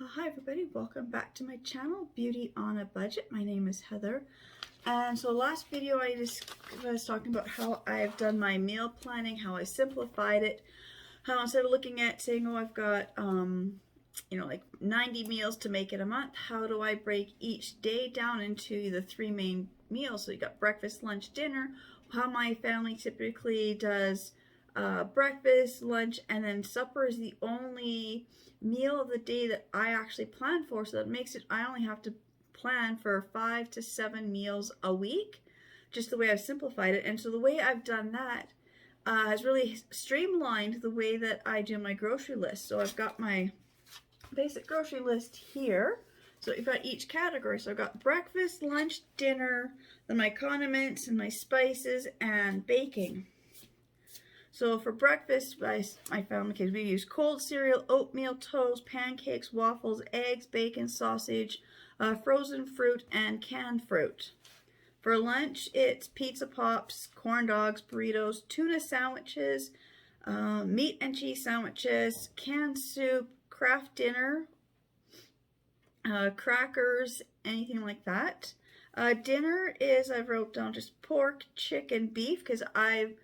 Hi everybody, welcome back to my channel, Beauty on a Budget. My name is Heather. And so last video I was talking about how I've done my meal planning, how I simplified it, how instead of looking at saying, oh, I've got, like 90 meals to make in a month, how do I break each day down into the three main meals? So you got breakfast, lunch, dinner, how my family typically does breakfast, lunch, and then supper is the only meal of the day that I actually plan for. So that makes it, I only have to plan for 5 to 7 meals a week, just the way I've simplified it. And so the way I've done that has really streamlined the way that I do my grocery list. So I've got my basic grocery list here. So you've got each category. So I've got breakfast, lunch, dinner, then my condiments and my spices and baking. So for breakfast, my family kids, we use cold cereal, oatmeal, toast, pancakes, waffles, eggs, bacon, sausage, frozen fruit, and canned fruit. For lunch, it's pizza pops, corn dogs, burritos, tuna sandwiches, meat and cheese sandwiches, canned soup, Kraft dinner, crackers, anything like that. Dinner is, I wrote down just pork, chicken, beef, because I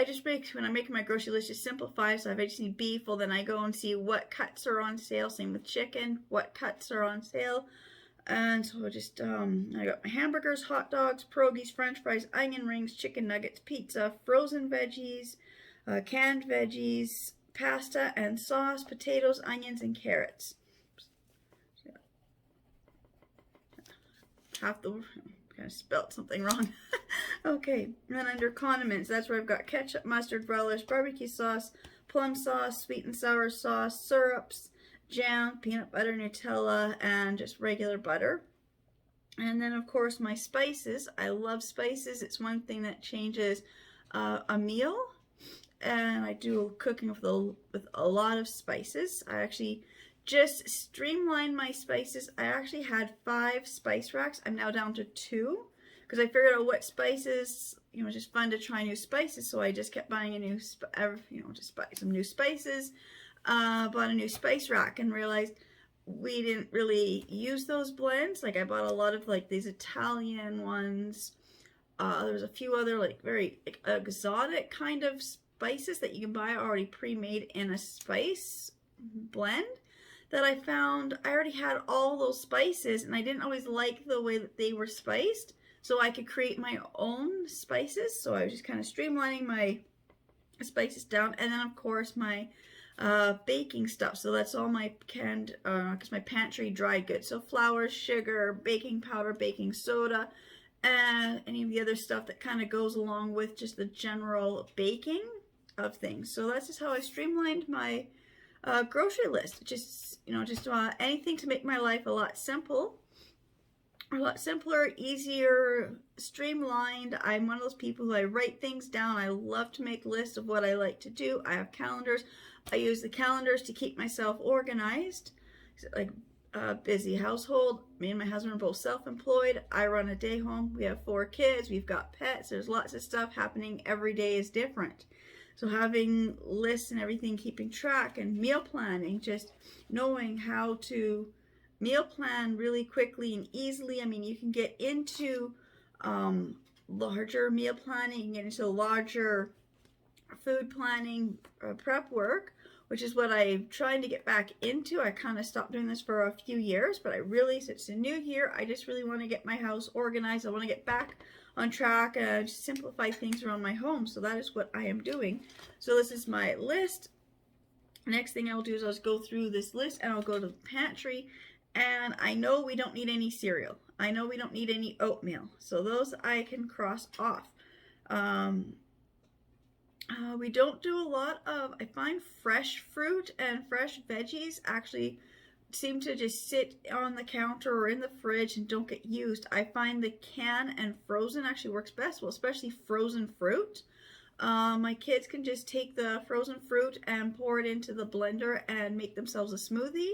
just make, when I'm making my grocery list, just simplify. So if I just need beef, well then I go and see what cuts are on sale. Same with chicken, what cuts are on sale. And so I just, I got my hamburgers, hot dogs, pierogies, french fries, onion rings, chicken nuggets, pizza, frozen veggies, canned veggies, pasta and sauce, potatoes, onions, and carrots. So, half the, kind of spelt something wrong. Okay, and then under condiments, that's where I've got ketchup, mustard, relish, barbecue sauce, plum sauce, sweet and sour sauce, syrups, jam, peanut butter, Nutella, and just regular butter. And then of course my spices. I love spices. It's one thing that changes a meal, and I do cooking with a lot of spices. I actually just streamlined my spices. I actually had 5 spice racks. I'm now down to 2 because I figured out what spices, it's just fun to try new spices. So I just kept buying a new, just buy some new spices. Bought a new spice rack and realized we didn't really use those blends. Like I bought a lot of like these Italian ones. There was a few other like very exotic kind of spices that you can buy already pre-made in a spice blend that I found. I already had all those spices and I didn't always like the way that they were spiced, so I could create my own spices. So I was just kind of streamlining my spices down. And then of course my baking stuff. So that's all my canned, because my pantry dry goods. So flour, sugar, baking powder, baking soda, and any of the other stuff that kind of goes along with just the general baking of things. So that's just how I streamlined my grocery list. Just anything to make my life a lot simpler, easier, streamlined. I'm one of those people who I write things down. I love to make lists of what I like to do. I have calendars. I use the calendars to keep myself organized. Like busy household. Me and my husband are both self-employed. I run a day home. We have 4 kids. We've got pets. There's lots of stuff happening. Every day is different. So having lists and everything, keeping track, and meal planning, just knowing how to meal plan really quickly and easily. I mean, you can get into larger meal planning, you can get into larger food planning prep work, which is what I'm trying to get back into. I kind of stopped doing this for a few years, but I really, since it's a new year, I just really want to get my house organized. I want to get back on track and simplify things around my home. So that is what I am doing. So this is my list. Next thing I'll do is I'll just go through this list and I'll go to the pantry. And I know we don't need any cereal. I know we don't need any oatmeal. So those I can cross off. We don't do a lot of, I find fresh fruit and fresh veggies actually seem to just sit on the counter or in the fridge and don't get used. I find the can and frozen actually works best. Well, especially frozen fruit. My kids can just take the frozen fruit and pour it into the blender and make themselves a smoothie.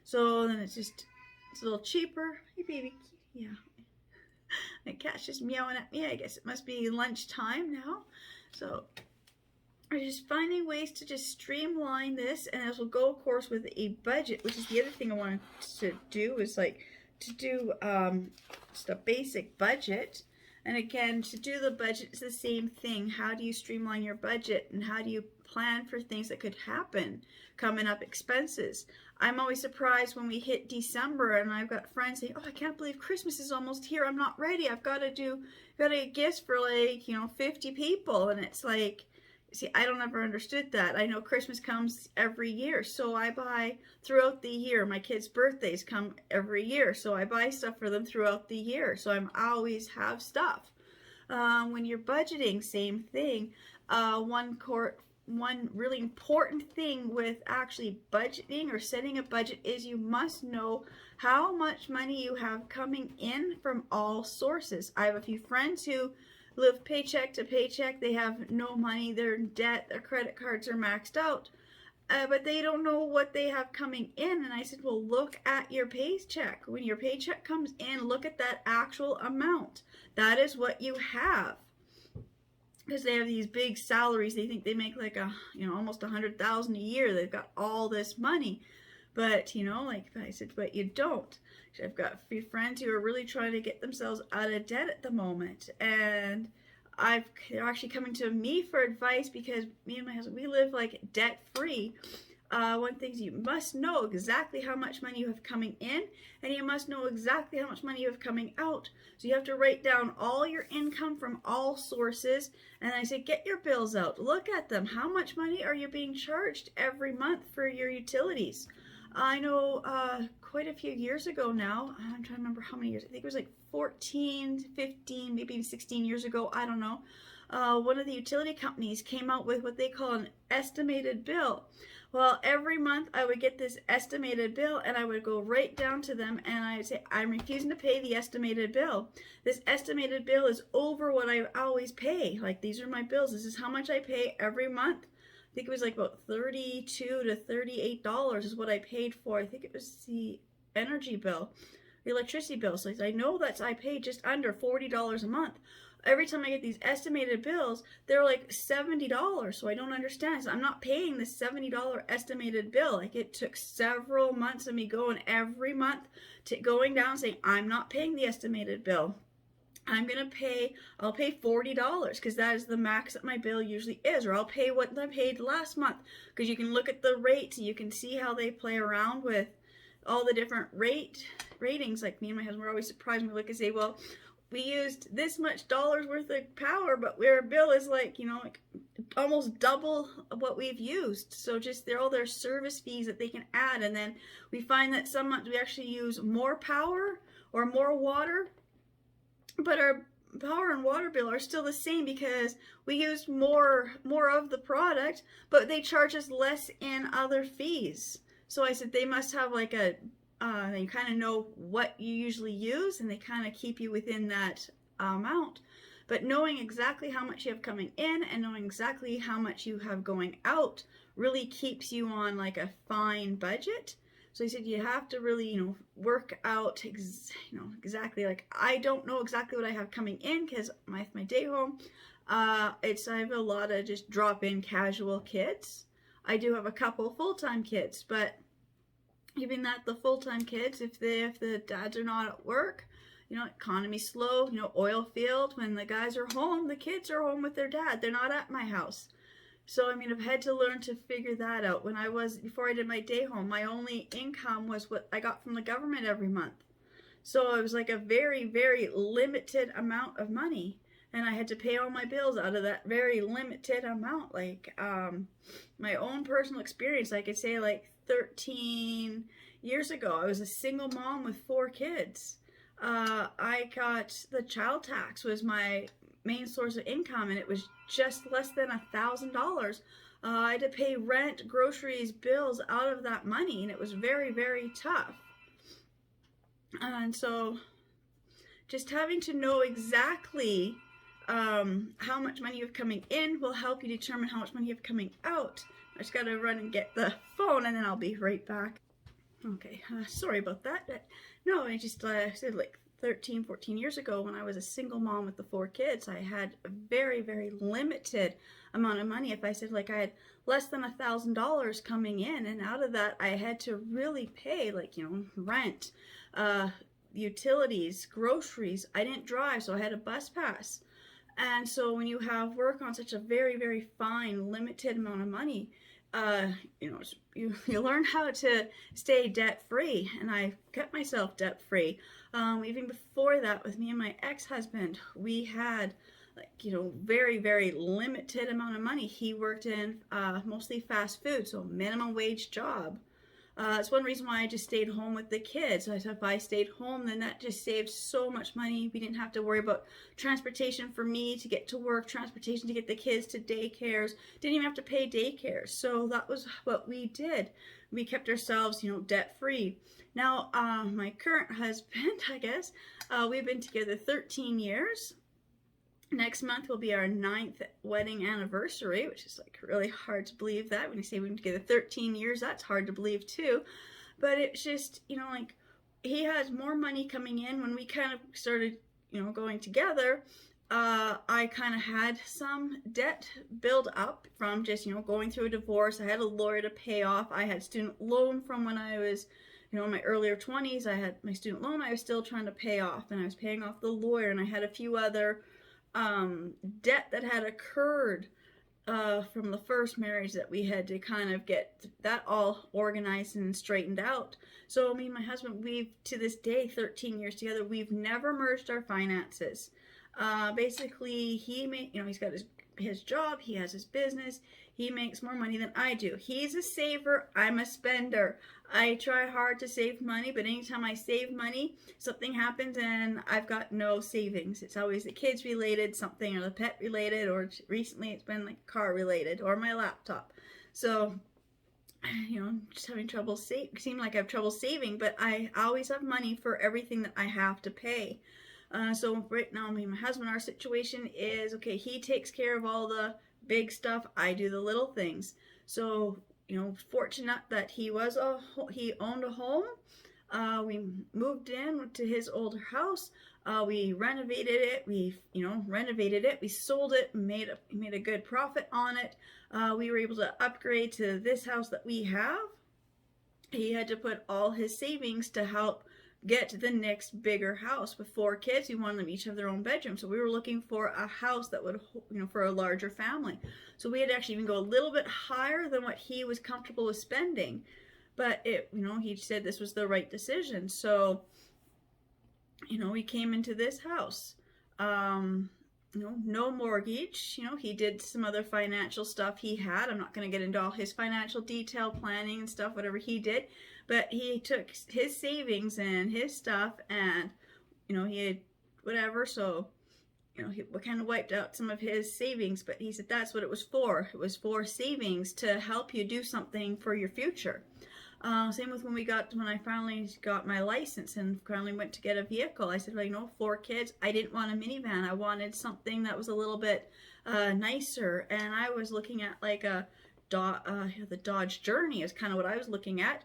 So then it's a little cheaper. Hey baby, yeah. My cat's just meowing at me. I guess it must be lunchtime now. So are just finding ways to just streamline this, and as we'll go, of course, with a budget, which is the other thing I wanted to do, is like to do just a basic budget. And again, to do the budget is the same thing. How do you streamline your budget, and how do you plan for things that could happen coming up, expenses? I'm always surprised when we hit December and I've got friends saying, oh, I can't believe Christmas is almost here, I'm not ready, I've got to get gifts for, like, 50 people. And it's like, see, I don't ever understood that. I know Christmas comes every year, so I buy throughout the year. My kids' birthdays come every year, so I buy stuff for them throughout the year. So I'm always have stuff. When you're budgeting, same thing. One really important thing with actually budgeting or setting a budget is you must know how much money you have coming in from all sources. I have a few friends who live paycheck to paycheck. They have no money, they're in debt, their credit cards are maxed out, but they don't know what they have coming in. And I said, well, look at your paycheck. When your paycheck comes in, look at that actual amount. That is what you have. Because they have these big salaries, they think they make like almost $100,000 a year. They've got all this money, but like I said, but you don't. I've got a few friends who are really trying to get themselves out of debt at the moment, and they're actually coming to me for advice because me and my husband, we live like debt free. One thing is you must know exactly how much money you have coming in, and you must know exactly how much money you have coming out. So you have to write down all your income from all sources. And I say, get your bills out, look at them. How much money are you being charged every month for your utilities? I know quite a few years ago now, I'm trying to remember how many years, I think it was like 14, 15, maybe even 16 years ago, I don't know. One of the utility companies came out with what they call an estimated bill. Well, every month I would get this estimated bill, and I would go right down to them and I would say, I'm refusing to pay the estimated bill. This estimated bill is over what I always pay. Like, these are my bills. This is how much I pay every month. I think it was like about $32 to $38 is what I paid for. I think it was the energy bill, the electricity bill. So I know I pay just under $40 a month. Every time I get these estimated bills, they're like $70. So I don't understand. So I'm not paying this $70 estimated bill. Like, it took several months of me going every month to going down saying, I'm not paying the estimated bill. I'll pay $40 because that is the max that my bill usually is, or I'll pay what I paid last month, because you can look at the rates and you can see how they play around with all the different ratings. Like, me and my husband were always surprised when we look and say, well, we used this much dollars worth of power, but our bill is like, like almost double what we've used. So just all their service fees that they can add. And then we find that some months we actually use more power or more water, but our power and water bill are still the same because we used more of the product, but they charge us less in other fees. So I said they must have like they kind of know what you usually use, and they kind of keep you within that amount. But knowing exactly how much you have coming in and knowing exactly how much you have going out really keeps you on like a fine budget. So he said you have to really, work out, exactly. Like, I don't know exactly what I have coming in because my day home, I have a lot of just drop-in casual kids. I do have a couple full-time kids, but even that, the full-time kids, if the dads are not at work, economy's slow, oil field, when the guys are home, the kids are home with their dad. They're not at my house. So, I've had to learn to figure that out. Before I did my day home, my only income was what I got from the government every month. So it was like a very, very limited amount of money. And I had to pay all my bills out of that very limited amount. Like, my own personal experience, I could say like 13 years ago, I was a single mom with 4 kids. I got the child tax was my main source of income, and it was just less than $1,000. I had to pay rent, groceries, bills out of that money, and it was very, very tough. And so just having to know exactly how much money you have coming in will help you determine how much money you have coming out. I just got to run and get the phone, and then I'll be right back. Okay, sorry about that. But no, I just said like 13, 14 years ago, when I was a single mom with the 4 kids, I had a very, very limited amount of money. If I said like I had less than $1,000 coming in, and out of that I had to really pay like, you know, rent, utilities, groceries. I didn't drive, so I had a bus pass. And so when you have work on such a very, very fine, limited amount of money, you know, you learn how to stay debt-free, and I kept myself debt-free. Even before that, with me and my ex-husband, we had, like, you know, very, very limited amount of money. He worked in mostly fast food, so minimum wage job. It's one reason why I just stayed home with the kids. So if I stayed home, then that just saved so much money. We didn't have to worry about transportation for me to get to work, transportation to get the kids to daycares. Didn't even have to pay daycare. So that was what we did. We kept ourselves, you know, debt-free. Now, my current husband, I guess, we've been together 13 years. Next month will be our 9th wedding anniversary, which is like really hard to believe that. When you say we've been together 13 years, that's hard to believe too. But it's just, you know, like he has more money coming in. When we kind of started, you know, going together, I kind of had some debt build up from just, you know, going through a divorce. I had a lawyer to pay off. I had student loan from when I was, you know, in my earlier 20s. I had my student loan I was still trying to pay off, and I was paying off the lawyer, and I had a few other debt that had occurred from the first marriage that we had to kind of get that all organized and straightened out. So me and my husband, we've, to this day, 13 years together, we've never merged our finances. Basically, you know, he's got his job, he has his business, he makes more money than I do. He's a saver, I'm a spender. I try hard to save money, but anytime I save money, something happens and I've got no savings. It's always the kids related, something, or the pet related, or recently it's been like car related, or my laptop. So, you know, I'm just having trouble seem like I have trouble saving, but I always have money for everything that I have to pay. So right now, me and my husband, our situation is, okay, he takes care of all the big stuff, I do the little things. So, you know, fortunate that he owned a home. We moved in to his older house. We renovated it. We sold it, made a good profit on it. We were able to upgrade to this house that we have. He had to put all his savings to help get to the next bigger house. With 4 kids, we wanted them each have their own bedroom. So we were looking for a house that would, you know, for a larger family. So we had to actually even go a little bit higher than what he was comfortable with spending. But you know, he said this was the right decision. So, you know, we came into this house. You know, no mortgage. You know, he did some other financial stuff he had. I'm not going to get into all his financial detail planning and stuff, whatever he did. But he took his savings and his stuff, and, you know, he had whatever. So, you know, he kind of wiped out some of his savings. But he said that's what it was for. It was for savings to help you do something for your future. Same with when I finally got my license and finally went to get a vehicle. I said, well, you know, 4 kids, I didn't want a minivan. I wanted something that was a little bit nicer. And I was looking at like the Dodge Journey is kind of what I was looking at.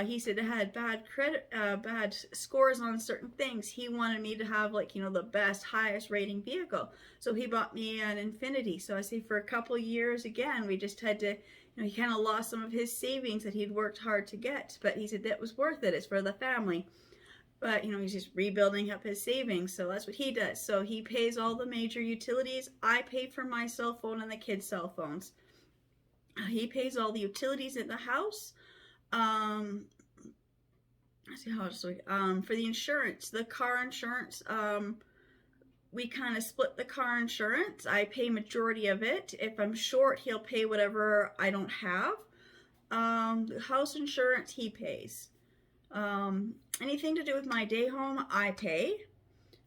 He said it had bad scores on certain things. He wanted me to have, like, you know, the best, highest rating vehicle. So he bought me an Infiniti. So I say for a couple years, again, we just had to, you know, he kind of lost some of his savings that he'd worked hard to get. But he said that was worth it. It's for the family. But, you know, he's just rebuilding up his savings. So that's what he does. So he pays all the major utilities. I pay for my cell phone and the kids' cell phones. He pays all the utilities in the house. Let's see how else for the insurance, the car insurance, we kind of split the car insurance. I pay majority of it. If I'm short, he'll pay whatever I don't have. The house insurance, he pays. Anything to do with my day home, I pay.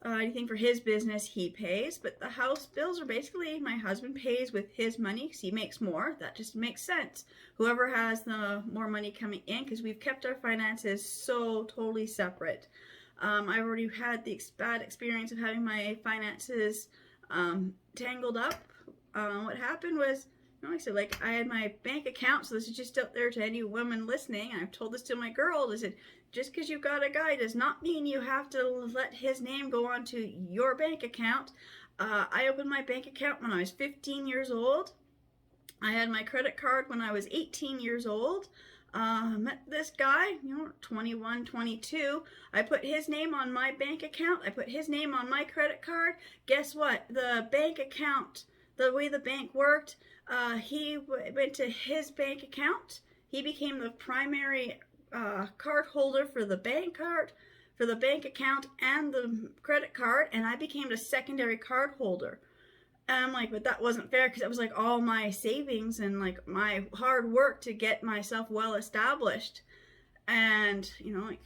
Anything for his business, he pays. But the house bills are basically my husband pays with his money because he makes more. That just makes sense. Whoever has the more money coming in, because we've kept our finances so totally separate. I've already had the bad experience of having my finances tangled up. What happened was you know, I said, like, I had my bank account, so this is just out there to any women listening, and I've told this to my girls. I said, just because you've got a guy does not mean you have to let his name go onto your bank account. I opened my bank account when I was 15 years old. I had my credit card when I was 18 years old. Met this guy, you know, 21, 22. I put his name on my bank account. I put his name on my credit card. Guess what? The bank account, the way the bank worked, he went to his bank account. He became the primary card holder for the bank card, for the bank account and the credit card, and I became the secondary card holder. And I'm like, but that wasn't fair, because it was like all my savings and like my hard work to get myself well established. And, you know, like,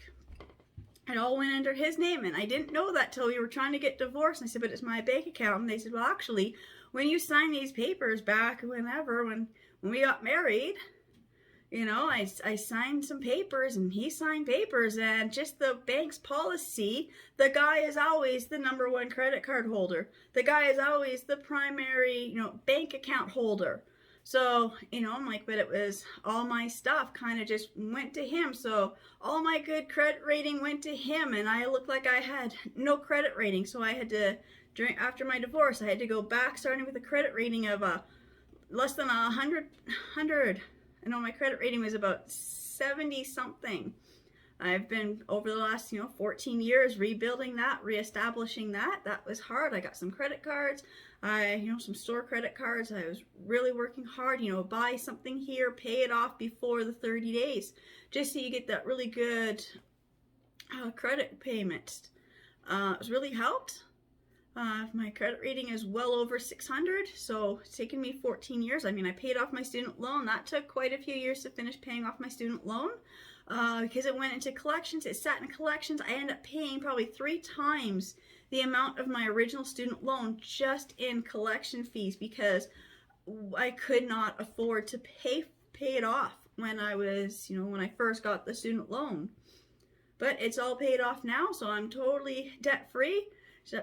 it all went under his name, and I didn't know that till we were trying to get divorced. And I said, but it's my bank account. And they said, well, actually, when you sign these papers back whenever, when we got married, you know, I signed some papers and he signed papers, and just the bank's policy, the guy is always the #1 credit card holder. The guy is always the primary, you know, bank account holder. So, you know, I'm like, but it was all my stuff kind of just went to him. So all my good credit rating went to him, and I looked like I had no credit rating. So I had to, after my divorce, I had to go back, starting with a credit rating of less than 100. I know my credit rating was about 70 something. I've been, over the last, you know, 14 years, rebuilding that, reestablishing that. That was hard. I got some credit cards, you know, some store credit cards. I was really working hard, you know, buy something here, pay it off before the 30 days, just so you get that really good credit payment. It's really helped. My credit rating is well over 600, so it's taken me 14 years. I mean, I paid off my student loan. That took quite a few years to finish paying off my student loan, because it went into collections. It sat in collections. I ended up paying probably 3 times the amount of my original student loan just in collection fees, because I could not afford to pay it off when I was, you know, when I first got the student loan. But it's all paid off now, so I'm totally debt free.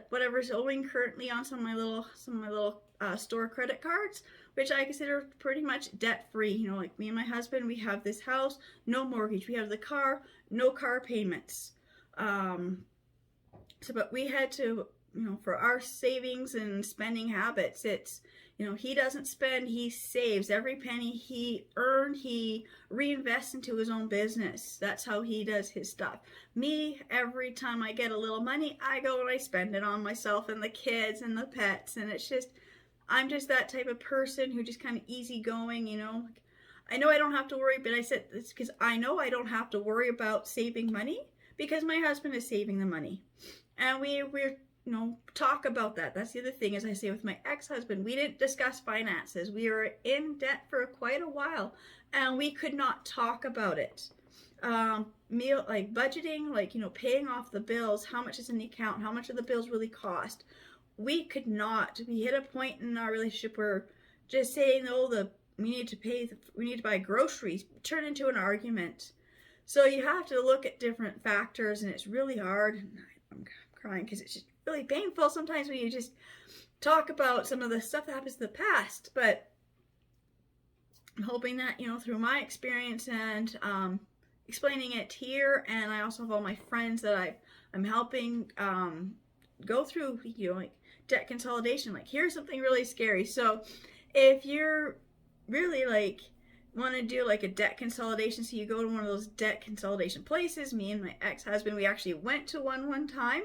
Whatever's owing currently on some of my little store credit cards, which I consider pretty much debt free. You know, like me and my husband, we have this house, no mortgage. We have the car, no car payments. But we had to, you know, for our savings and spending habits, it's, you know, he doesn't spend, he saves. Every penny he earned, he reinvests into his own business. That's how he does his stuff. Me, every time I get a little money, I go and I spend it on myself and the kids and the pets. And it's just, I'm just that type of person who just kind of easygoing, you know. I know I don't have to worry, but I said it's because I know I don't have to worry about saving money, because my husband is saving the money. And we're you know, talk about that. That's the other thing, as I say, with my ex-husband, we didn't discuss finances. We were in debt for quite a while, and we could not talk about it. Like budgeting, like, you know, paying off the bills, how much is in the account, how much do the bills really cost. We could not. We hit a point in our relationship where just saying, oh, we need to buy groceries, turn into an argument. So you have to look at different factors, and it's really hard. I'm crying because it's just really painful sometimes when you just talk about some of the stuff that happens in the past. But I'm hoping that, you know, through my experience and explaining it here, and I also have all my friends that I'm helping go through, you know, like debt consolidation. Like, here's something really scary. So if you're really like want to do like a debt consolidation, so you go to one of those debt consolidation places. Me and my ex-husband, we actually went to one time.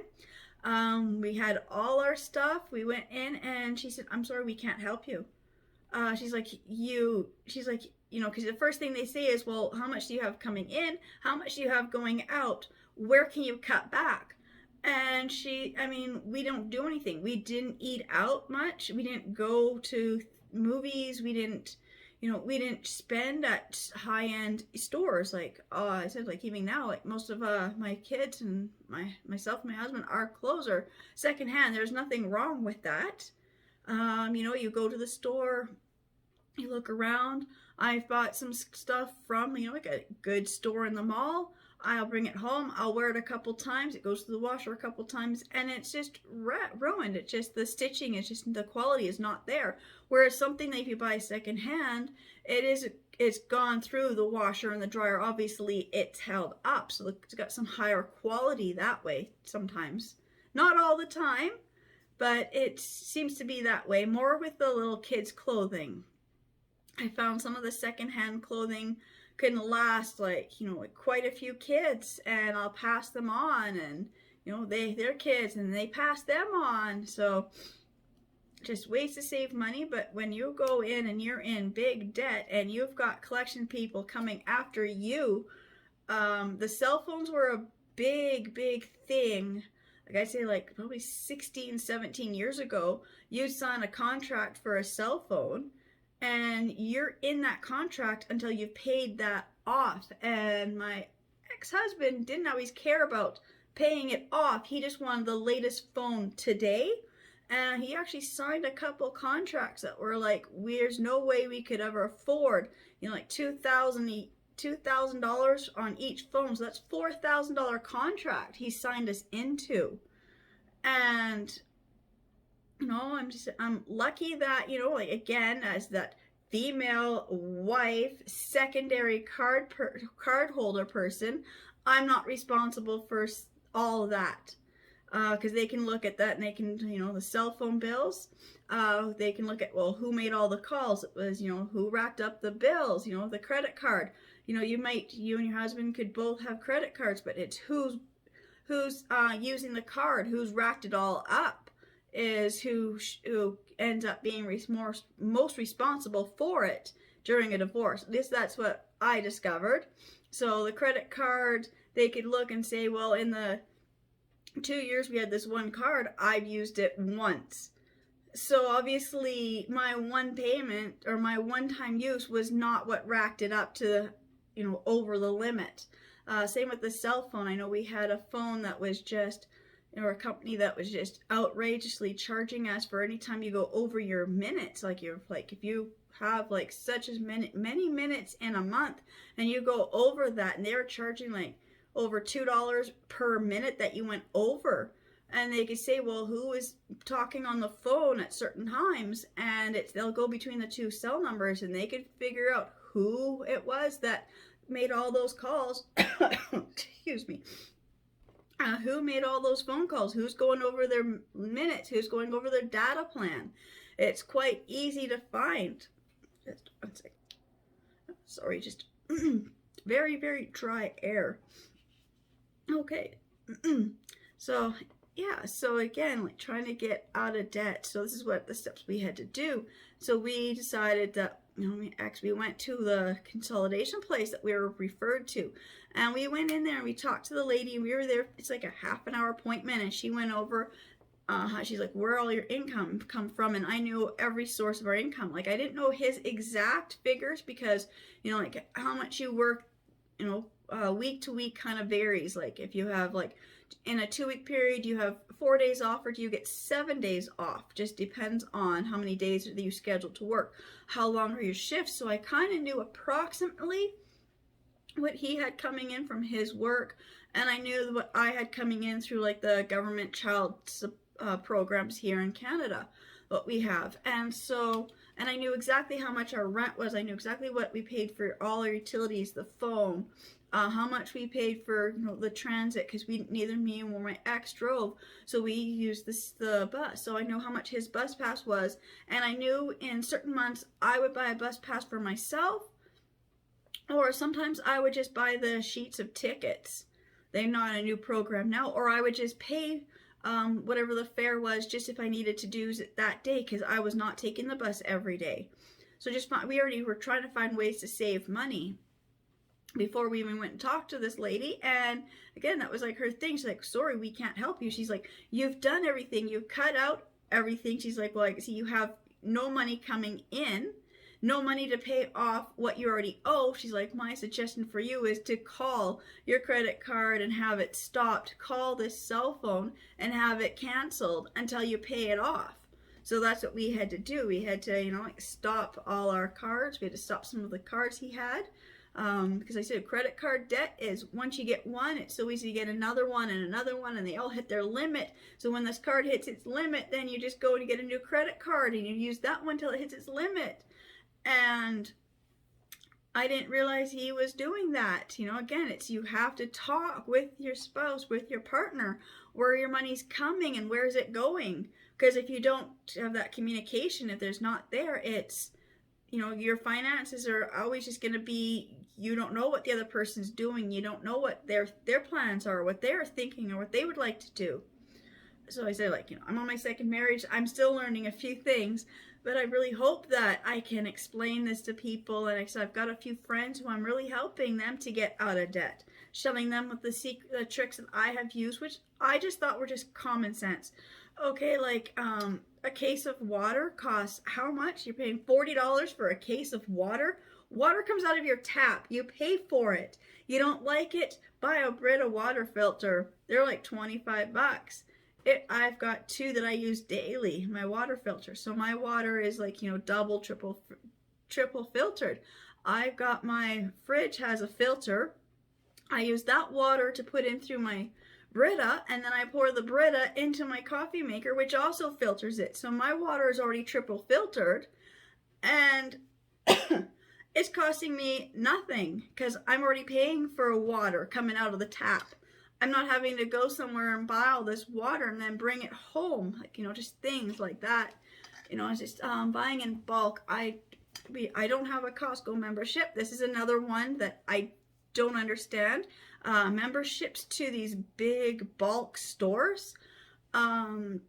We had all our stuff. We went in, and she said, I'm sorry, we can't help you. She's like, you know, because the first thing they say is, well, how much do you have coming in? How much do you have going out? Where can you cut back? And I mean, we don't do anything. We didn't eat out much. We didn't go to movies. We didn't spend at high-end stores. Like, I said, like, even now, like, most of my kids and myself and my husband, our clothes are secondhand. There's nothing wrong with that. You know, you go to the store, you look around. I've bought some stuff from, you know, like a good store in the mall. I'll bring it home, I'll wear it a couple times, it goes to the washer a couple times, and it's just ruined. It's just the stitching, it's just the quality is not there. Whereas something that if you buy secondhand, it's gone through the washer and the dryer. Obviously it's held up, so it's got some higher quality that way sometimes. Not all the time, but it seems to be that way. More with the little kids' clothing. I found some of the secondhand clothing can last like quite a few kids, and I'll pass them on, and they're kids and they pass them on. So just ways to save money. But when you go in and you're in big debt and you've got collection people coming after you, the cell phones were a big thing. Like I say, like probably 16, 17 years ago, you'd sign a contract for a cell phone, and you're in that contract until you've paid that off. And my ex-husband didn't always care about paying it off. He just wanted the latest phone today. And he actually signed a couple contracts that were like, there's no way we could ever afford, like $2,000 on each phone. So that's $4,000 contract he signed us into. And I'm lucky that, like again, as that female wife, secondary card holder person, I'm not responsible for all of that. Because they can look at that and they can, the cell phone bills, they can look at, well, who made all the calls? It was, who racked up the bills, the credit card. You and your husband could both have credit cards, but it's who's using the card, who's racked it all up, is who ends up being most responsible for it during a divorce. That's what I discovered. So the credit card, they could look and say, well, in the 2 years we had this one card, I've used it once. So obviously my one payment or my one-time use was not what racked it up to, over the limit. Same with the cell phone. I know we had a phone that was just, or a company that was just outrageously charging us for any time you go over your minutes. Like if you have like such as many minutes in a month and you go over that, and they're charging like over $2 per minute that you went over. And they could say, well, who is talking on the phone at certain times? And they'll go between the two cell numbers, and they could figure out who it was that made all those calls. Excuse me. Who made all those phone calls? Who's going over their minutes? Who's going over their data plan? It's quite easy to find. Just one second. Sorry, just very dry air. Okay. So yeah, so again, like trying to get out of debt. So this is what the steps we had to do. So we decided that, we went to the consolidation place that we were referred to. And we went in there and we talked to the lady, and we were there. It's like a half-an-hour appointment, and she went over, she's like, where all your income come from? And I knew every source of our income. Like I didn't know his exact figures because, like how much you work, week to week kind of varies. Like if you have like in a 2-week period, you have 4 days off, or do you get 7 days off? Just depends on how many days that you schedule to work. How long are your shifts? So I kind of knew approximately what he had coming in from his work, and I knew what I had coming in through like the government child programs here in Canada, what we have. And I knew exactly how much our rent was. I knew exactly what we paid for all our utilities, the phone, how much we paid for the transit, because neither me nor my ex drove, so we used the bus. So I know how much his bus pass was, and I knew in certain months I would buy a bus pass for myself, or sometimes I would just buy the sheets of tickets. They're not a new program now. Or I would just pay whatever the fare was, just if I needed to do it that day, because I was not taking the bus every day. So we already were trying to find ways to save money before we even went and talked to this lady. And again, that was like her thing. She's like, sorry, we can't help you. She's like, you've done everything. You've cut out everything. She's like, well, I see you have no money coming in, no money to pay off what you already owe. She's like, my suggestion for you is to call your credit card and have it stopped. Call this cell phone and have it canceled until you pay it off. So that's what we had to do. We had to, stop all our cards. We had to stop some of the cards he had. Because I said credit card debt is once you get one, it's so easy to get another one and another one, and they all hit their limit. So when this card hits its limit, then you just go and get a new credit card and you use that one till it hits its limit. And I didn't realize he was doing that. You know, again, it's you have to talk with your spouse, with your partner, where your money's coming and where is it going. Because if you don't have that communication, if there's not there, it's, you know, your finances are always just going to be, you don't know what the other person's doing. You don't know what their plans are, what they're thinking, or what they would like to do. So I say, like, you know, I'm on my second marriage. I'm still learning a few things, but I really hope that I can explain this to people. And I've got a few friends who I'm really helping them to get out of debt, showing them with the tricks that I have used, which I just thought were just common sense. Okay, like a case of water costs how much? You're paying $40 for a case of water. Water comes out of your tap. You pay for it. You don't like it? Buy a Brita water filter. They're like 25 bucks. I've got two that I use daily, my water filter. So my water is like, you know, double, triple filtered. I've got my fridge has a filter. I use that water to put in through my Brita, and then I pour the Brita into my coffee maker, which also filters it. So my water is already triple filtered, and it's costing me nothing because I'm already paying for water coming out of the tap. I'm not having to go somewhere and buy all this water and then bring it home. Like, you know, just things like that. You know, it's just buying in bulk. I don't have a Costco membership. This is another one that I don't understand. Memberships to these big bulk stores. Paying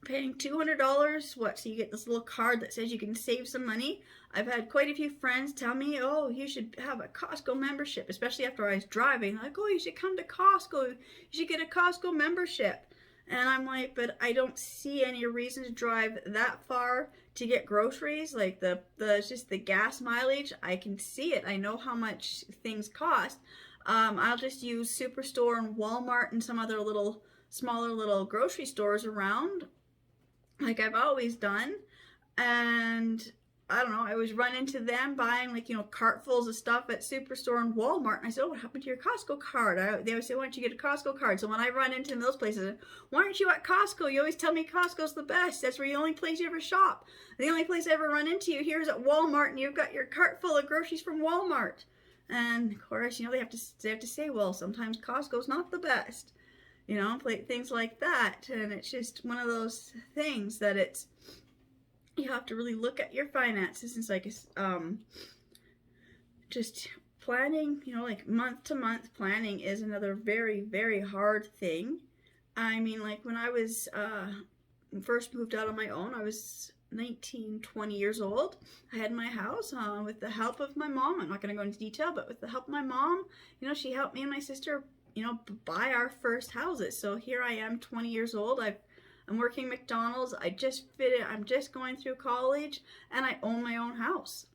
$200, what, so you get this little card that says you can save some money. I've had quite a few friends tell me, oh, you should have a Costco membership, especially after I was driving. Like, oh, you should come to Costco. You should get a Costco membership. And I'm like, but I don't see any reason to drive that far to get groceries. Like just the gas mileage, I can see it. I know how much things cost. I'll just use Superstore and Walmart and some other smaller little grocery stores around, like I've always done. And I don't know, I always run into them buying, like, you know, cartfuls of stuff at Superstore and Walmart. And I said, oh, what happened to your Costco card? They always say, why don't you get a Costco card? So when I run into those places, why aren't you at Costco? You always tell me Costco's the best. That's where the only place you ever shop. The only place I ever run into you here is at Walmart, and you've got your cart full of groceries from Walmart. And of course, you know, they have to say, well, sometimes Costco's not the best. You know, things like that. And it's just one of those things that you have to really look at your finances. It's like, just planning, you know, like month to month planning is another very, very hard thing. I mean, like when I was first moved out on my own, I was 19, 20 years old. I had my house with the help of my mom. I'm not going to go into detail, but with the help of my mom, you know, she helped me and my sister, you know, buy our first houses. So here I am, 20 years old. I'm working McDonald's. I'm just going through college, and I own my own house.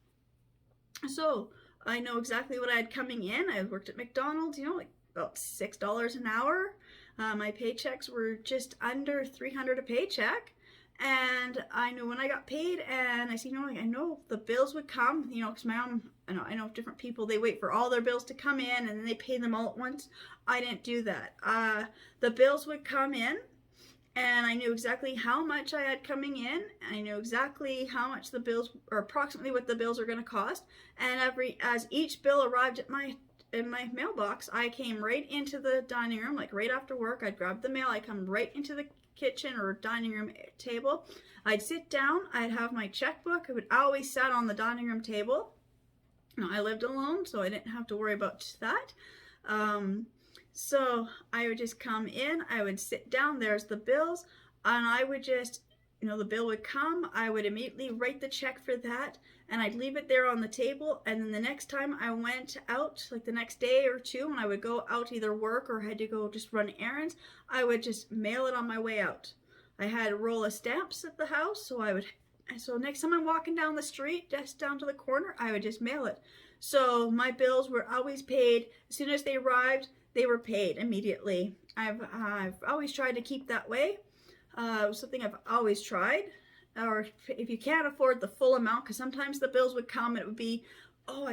So I know exactly what I had coming in. I worked at McDonald's, you know, like about $6 an hour. My paychecks were just under $300 a paycheck. And I knew when I got paid, and I said, you know, like, I know the bills would come, you know, because my mom, I know different people, they wait for all their bills to come in and then they pay them all at once. I didn't do that. The bills would come in, and I knew exactly how much I had coming in. I knew exactly how much the bills, or approximately what the bills are going to cost. And as each bill arrived in my mailbox, I came right into the dining room, like right after work. I'd grab the mail, I'd come right into the kitchen or dining room table. I'd sit down, I'd have my checkbook. I would always sat on the dining room table. Now, I lived alone, so I didn't have to worry about that. So I would just come in, I would sit down, there's the bills, and I would just, you know, the bill would come, I would immediately write the check for that, and I'd leave it there on the table. And then the next time I went out, like the next day or two, when I would go out to either work or had to go just run errands, I would just mail it on my way out. I had a roll of stamps at the house, so next time I'm walking down the street, just down to the corner, I would just mail it. So my bills were always paid. As soon as they arrived, they were paid immediately. I've always tried to keep that way. Something I've always tried. Or if you can't afford the full amount, because sometimes the bills would come and it would be, oh,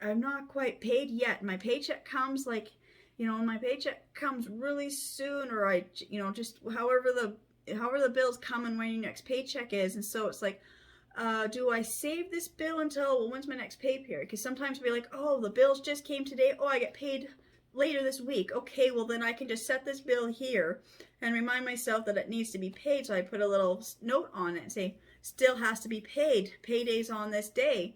I'm not quite paid yet. My paycheck comes like, my paycheck comes really soon, or I, just however the bills come and when your next paycheck is. And so it's like, do I save this bill until, well, when's my next pay period? Because sometimes we'll be like, oh, the bills just came today. Oh, I get paid later this week. Okay, well then I can just set this bill here and remind myself that it needs to be paid. So I put a little note on it and say, still has to be paid. Payday's on this day.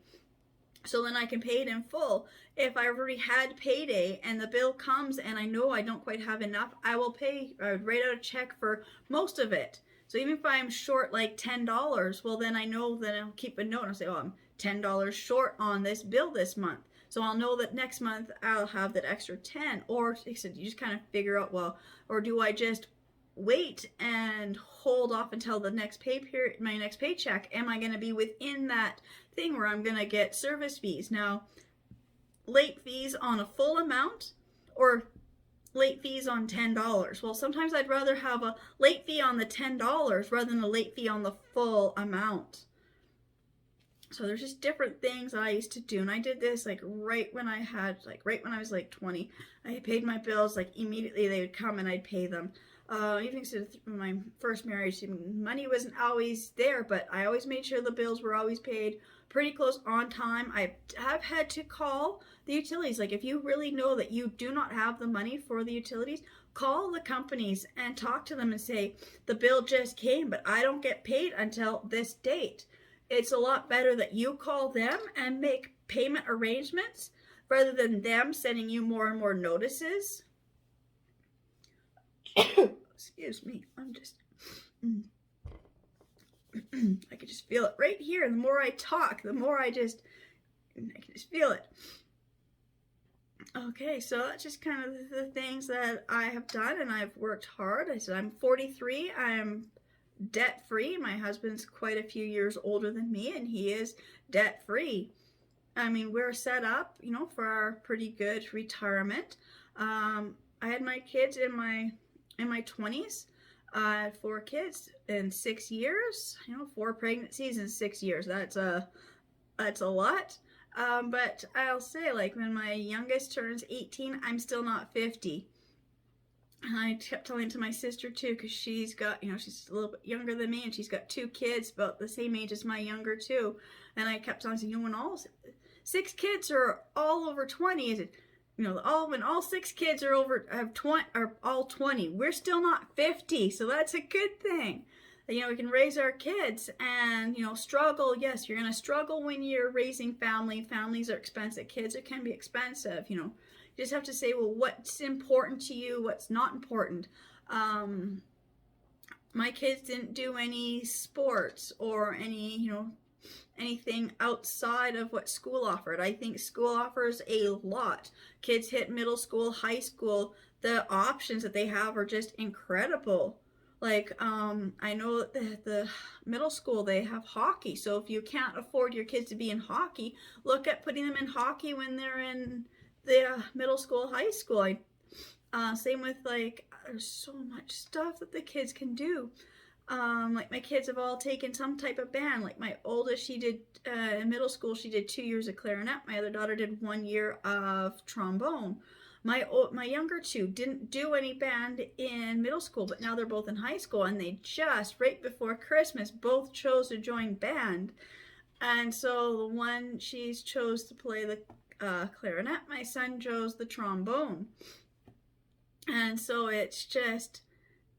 So then I can pay it in full. If I already had payday and the bill comes and I know I don't quite have enough, I will write out a check for most of it. So even if I'm short like $10, well then I know that I'll keep a note and I'll say, oh, I'm $10 short on this bill this month. So I'll know that next month I'll have that extra 10. Or you just kind of figure out, well, or do I just wait and hold off until the next pay period, my next paycheck? Am I going to be within that thing where I'm going to get service fees? Now, late fees on a full amount or late fees on $10. Well, sometimes I'd rather have a late fee on the $10 rather than a late fee on the full amount. So there's just different things I used to do. And I did this like right when I was like 20. I paid my bills like immediately. They would come and I'd pay them. Even my first marriage, money wasn't always there, but I always made sure the bills were always paid pretty close on time. I have had to call the utilities. Like if you really know that you do not have the money for the utilities, call the companies and talk to them and say, the bill just came, but I don't get paid until this date. It's a lot better that you call them and make payment arrangements rather than them sending you more and more notices. Excuse me, I'm just, I can just feel it right here. The more I talk, the more I can just feel it. Okay, so that's just kind of the things that I have done, and I've worked hard. I said I'm 43, I'm debt-free. My husband's quite a few years older than me, and he is debt-free. I mean, we're set up, for our pretty good retirement. I had my kids in my 20s. I had 4 kids in 6 years. 4 pregnancies in 6 years. That's a lot. But I'll say, like, when my youngest turns 18, I'm still not 50. And I kept telling to my sister too, because she's got, she's a little bit younger than me, and she's got 2 kids about the same age as my younger too. And I kept telling her, when all 6 kids are all over 20, is it? When all 6 kids are all 20, we're still not 50, so that's a good thing. We can raise our kids and, struggle. Yes, you're going to struggle when you're raising family. Families are expensive. Kids can be expensive, You just have to say, well, what's important to you? What's not important? My kids didn't do any sports or any, anything outside of what school offered. I think school offers a lot. Kids hit middle school, high school, the options that they have are just incredible. Like, I know that the middle school, they have hockey. So if you can't afford your kids to be in hockey, look at putting them in hockey when they're in the middle school, high school. Same with, like, there's so much stuff that the kids can do. Like my kids have all taken some type of band. Like my oldest, she did, in middle school, she did 2 years of clarinet. My other daughter did 1 year of trombone. My younger 2 didn't do any band in middle school, but now they're both in high school, and they just, right before Christmas, both chose to join band. And so the one, she chose to play the clarinet. My son chose the trombone. And so it's just,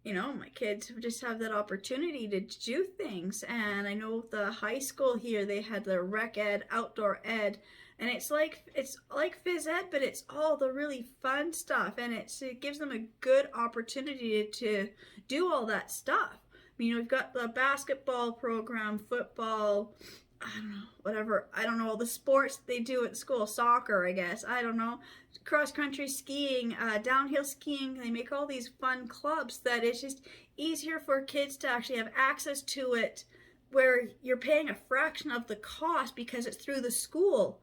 my kids just have that opportunity to do things. And I know the high school here, they had the rec ed, outdoor ed, and it's like phys ed, but it's all the really fun stuff, and it gives them a good opportunity to do all that stuff. We've got the basketball program, football, I don't know, whatever. I don't know all the sports they do at school. Soccer, I guess. I don't know. Cross-country skiing, downhill skiing. They make all these fun clubs that it's just easier for kids to actually have access to it, where you're paying a fraction of the cost because it's through the school.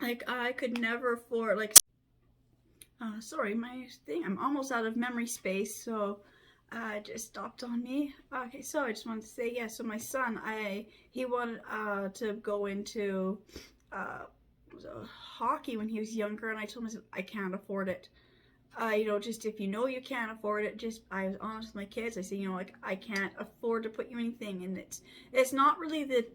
Like, I could never afford, like, sorry, my thing, I'm almost out of memory space, so it just stopped on me. Okay, so I just wanted to say, yeah, so my son, he wanted to go into hockey when he was younger, and I told him, I said, I can't afford it. Just if you know you can't afford it, I was honest with my kids. I said, like, I can't afford to put you anything, and it's not really the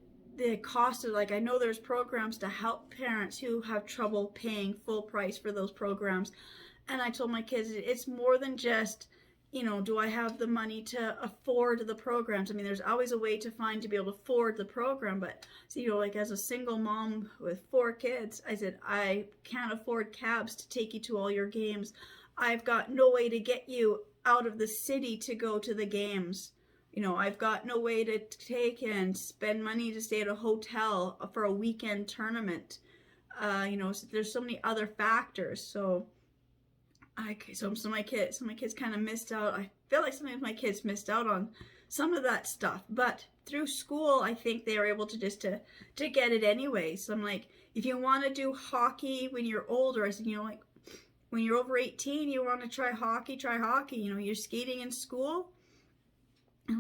cost of, like, I know there's programs to help parents who have trouble paying full price for those programs, and I told my kids it's more than just, do I have the money to afford the programs? I mean, there's always a way to find to be able to afford the program, but so, like, as a single mom with 4 kids, I said, I can't afford cabs to take you to all your games. I've got no way to get you out of the city to go to the games. I've got no way to take and spend money to stay at a hotel for a weekend tournament. So there's so many other factors. So my kids kind of missed out. I feel like sometimes my kids missed out on some of that stuff, but through school, I think they were able to just to get it anyway. So I'm like, if you want to do hockey when you're older, I said, like, when you're over 18, you want to try hockey, try hockey. You're skating in school.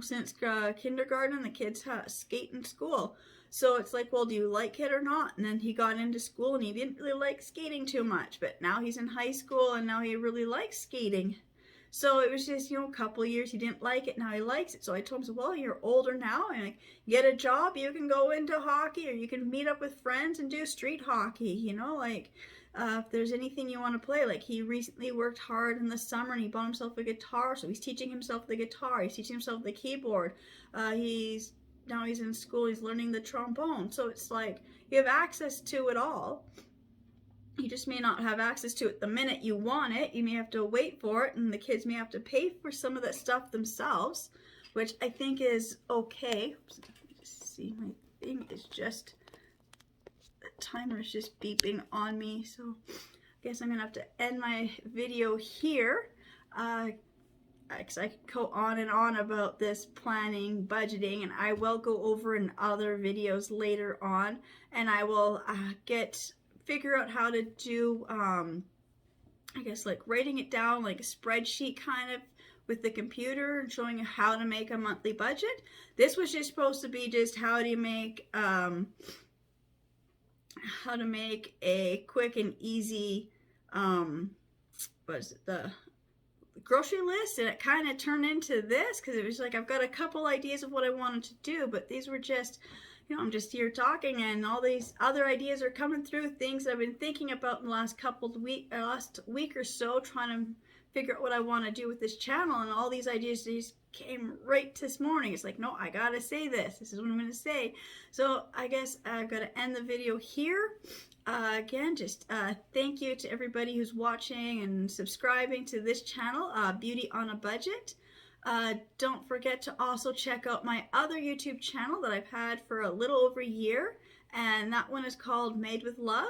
Since kindergarten, the kids skate in school. So it's like, well, do you like it or not? And then he got into school and he didn't really like skating too much. But now he's in high school and now he really likes skating. So it was just, a couple of years he didn't like it. Now he likes it. So I told him, well, you're older now. And like, get a job. You can go into hockey, or you can meet up with friends and do street hockey. If there's anything you want to play. Like, he recently worked hard in the summer and he bought himself a guitar, so he's teaching himself the guitar, he's teaching himself the keyboard, now he's in school, he's learning the trombone. So it's like, you have access to it all. You just may not have access to it the minute you want it. You may have to wait for it, and the kids may have to pay for some of that stuff themselves, which I think is okay. Just see, my thing is just, timer is just beeping on me, so I guess I'm gonna have to end my video here, because I could go on and on about this planning, budgeting, and I will go over in other videos later on, and I will figure out how to do I guess, like, writing it down like a spreadsheet kind of with the computer and showing you how to make a monthly budget. This was just supposed to be just how to make a quick and easy the grocery list, and it kind of turned into this because it was like, I've got a couple ideas of what I wanted to do, but these were just, I'm just here talking, and all these other ideas are coming through, things I've been thinking about in the last last week or so, trying to figure out what I want to do with this channel, and all these ideas just came right this morning. It's like, no, I gotta say this is what I'm gonna say. So I guess I've got to end the video here. Again, just thank you to everybody who's watching and subscribing to this channel, Beauty on a Budget. Don't forget to also check out my other YouTube channel that I've had for a little over a year, and that one is called Made with Love.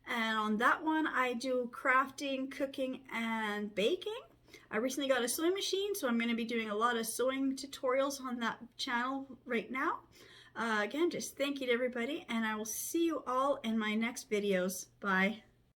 And on that one, I do crafting, cooking, and baking. I recently got a sewing machine, so I'm going to be doing a lot of sewing tutorials on that channel right now. Again, just thank you to everybody, and I will see you all in my next videos. Bye.